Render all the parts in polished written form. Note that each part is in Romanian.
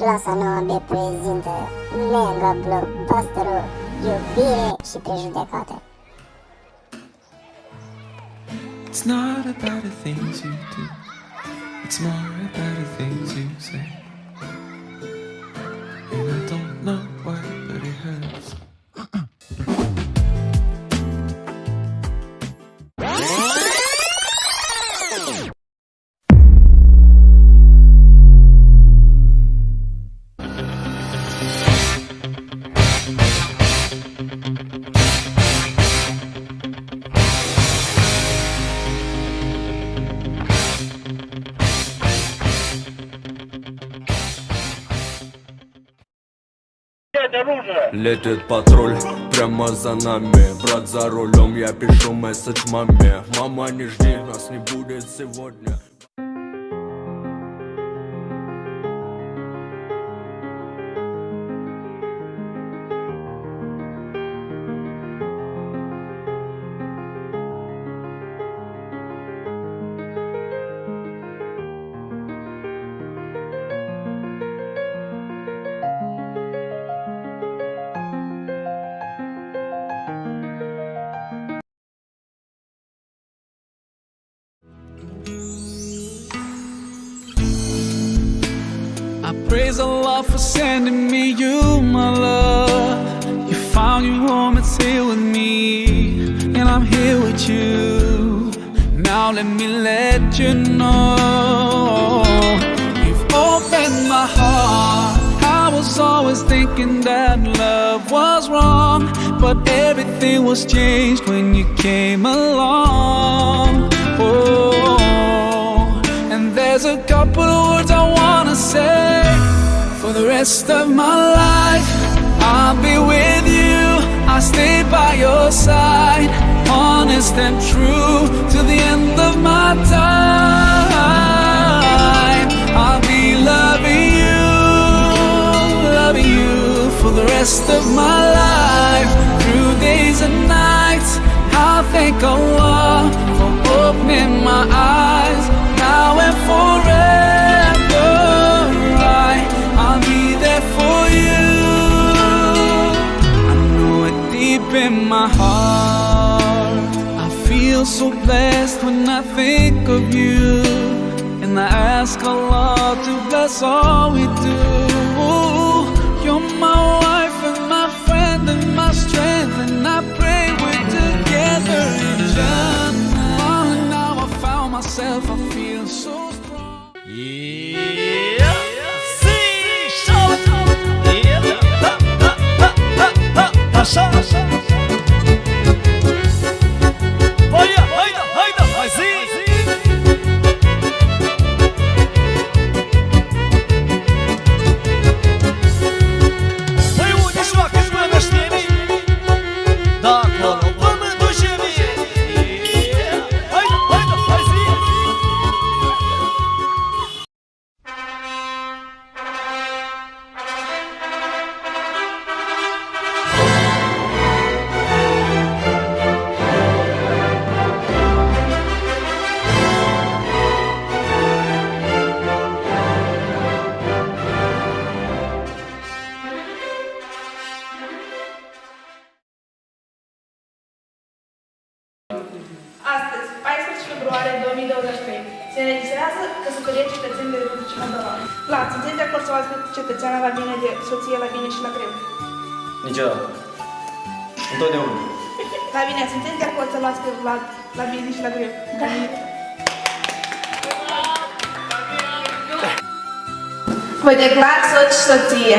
Clasa nouă ne prezintă mega blockbusterul Iubire și prejudecată. It's not about the things you do, it's more about the things you say. And I don't know why, but it hurts. Летит патруль прямо за нами. Брат за рулем, я пишу месседж маме. Мама, не жди, нас не будет сегодня. I praise Allah for sending me you, my love. You found your home, it's here with me, and I'm here with you. Now let me let you know, you've opened my heart. I was always thinking that love was wrong, but everything was changed when you came along. Oh, and there's a couple of words I wanna say. For the rest of my life, I'll be with you. I'll stay by your side, honest and true, to the end of my time. I'll be loving you for the rest of my life. Through days and nights, I'll thank Allah for opening my eyes. Now and forever, I'll be there for you. I know it deep in my heart. I feel so blessed when I think of you, and I ask Allah to bless all we do. You're my wife and my friend and my strength, and I pray we're together in Jannah. Oh, now I found myself, I feel so strong. Așa, așa. Hayda, hayda, hayda, haydi. Păi unde și fac îți mână știemi? Da, acolo, pământul și mie. Hayda, hayda, haydi. Astăzi, 14 februarie 2023, se înregistrează căsătoria cetățenilor de Republicii Moldova. Vlad, sunteți de acord să luați pe cetățeana la bine de soție la bine și la greu? Niciodată. Întotdeauna. La bine, sunteți de acord să luați pe Vlad la bine și la greu? Da. Vă declar soț și soție.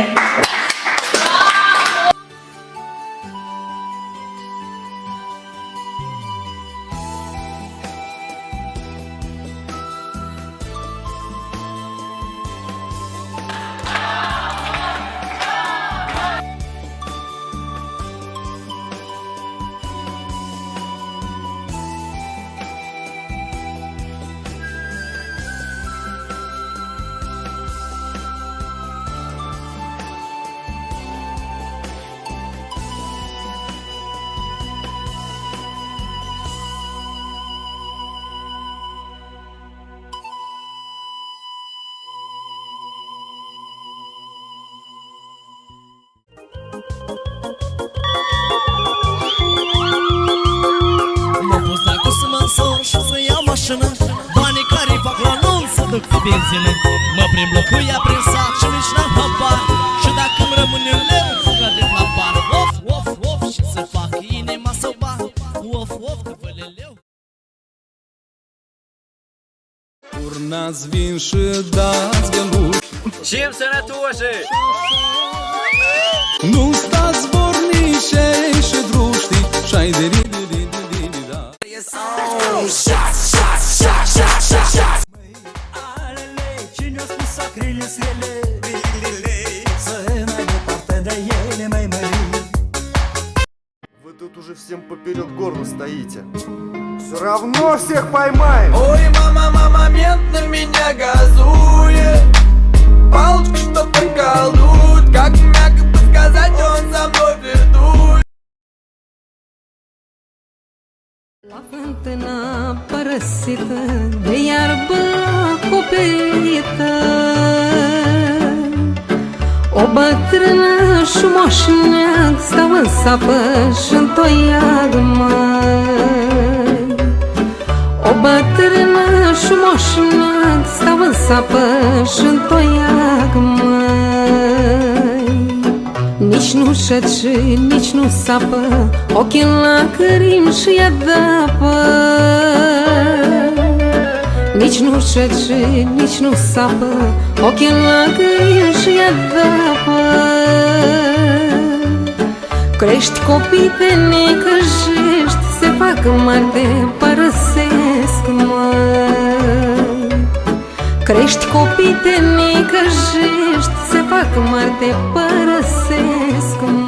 mașină, banii care fac la nou să duc pe benzină. Mă plimb locuia prin sat și nici n-am habar, și dacă îmi rămâne leu, scade la bar. Of, of, of, și să fac inima să bat. Of, of, că văleleu. Urnați vin și dați găluși, Șim sănătoși! nu stați vornișe și druști, și-ai de ri-di-di-di-di-da. Cine-o spus acrile srele? Să mai departe de ele, mai. Вы тут уже всем поперед горла стоите. Все равно всех поймаем. Ой, мама, момент на меня газует. Палочка что-то колдует. Как мягко подсказать, он за мной флиртует. La fântână părăsită de iarbă acoperită, o bătrână și moșneag stau în sapă și-n toiag, măi. O bătrână și moșneag stau în sapă și-n toiag, măi. Nici nu șăci, nici nu sapă, ochii în lacrimi și-i adapă. Nici nu șăci, nici nu sapă, ochii în lacrimi și-i adapă. Crești copii te necăjești, se fac mari te părăsesc, măi. Crești copii te necăjești, se fac mari te părăsesc, măi.